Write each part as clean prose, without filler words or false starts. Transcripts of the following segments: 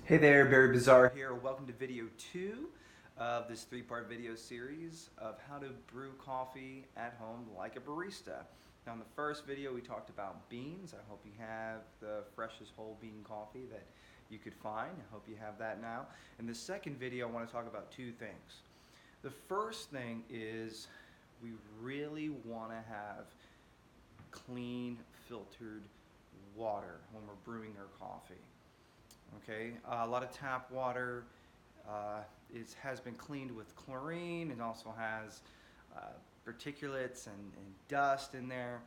Hey there, Barry Bazaar here. Welcome to video 2 of this 3-part video series of how to brew coffee at home like a barista. Now in the first video we talked about beans. I hope you have the freshest whole bean coffee that you could find. I hope you have that now. In the second video I want to talk about two things. The first thing is we really want to have clean filtered water when we're brewing our coffee. Okay, a lot of tap water has been cleaned with chlorine and also has particulates and dust in there.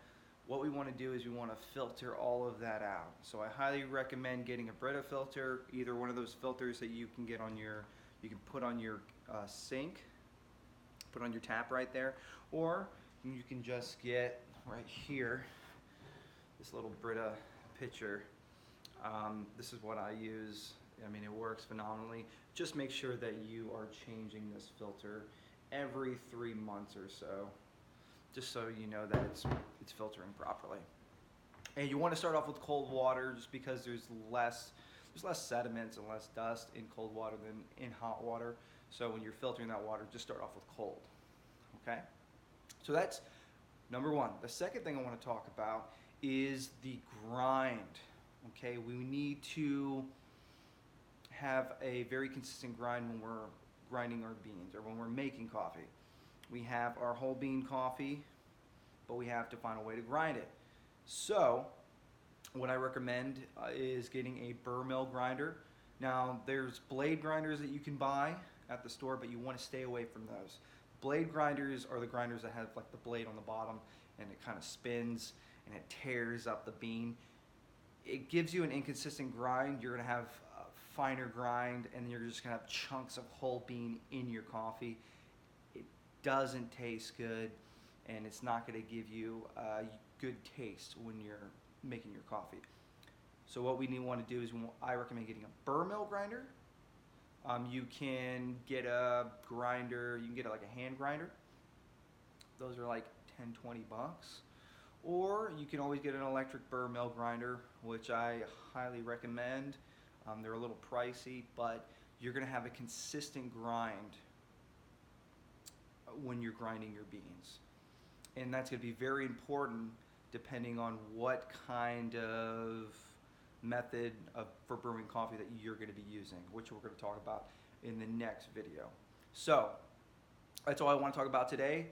What we want to do is we want to filter all of that out. So I highly recommend getting a Brita filter, either one of those filters that you can get on you can put on your sink, put on your tap right there, or you can just get right here this little Brita pitcher. This is what I use. I mean, it works phenomenally. Just make sure that you are changing this filter every 3 months or so, just so you know that it's filtering properly. And you want to start off with cold water just because there's less sediments and less dust in cold water than in hot water. So when you're filtering that water, just start off with cold. Okay? So that's number one. The second thing I want to talk about is the grind. Okay, we need to have a very consistent grind when we're grinding our beans or when we're making coffee. We have our whole bean coffee, but we have to find a way to grind it. So what I recommend is getting a burr mill grinder. Now there's blade grinders that you can buy at the store, but you want to stay away from those. Blade grinders are the grinders that have like the blade on the bottom and it kind of spins and it tears up the bean. It gives you an inconsistent grind. You're going to have a finer grind and you're just going to have chunks of whole bean in your coffee. It doesn't taste good and it's not going to give you a good taste when you're making your coffee. So what we want to do is I recommend getting a burr mill grinder. You can get a grinder, you can get like a hand grinder. Those are like 10, 20 bucks. Or you can always get an electric burr mill grinder, which I highly recommend. They're a little pricey, but you're going to have a consistent grind when you're grinding your beans. And that's going to be very important depending on what kind of method for brewing coffee that you're going to be using, which we're going to talk about in the next video. So that's all I want to talk about today.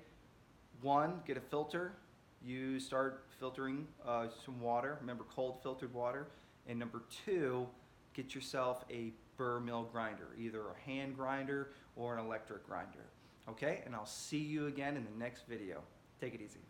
One, get a filter. You start filtering some water. Remember, cold filtered water. And number two, get yourself a burr mill grinder, either a hand grinder or an electric grinder. Okay, and I'll see you again in the next video. Take it easy.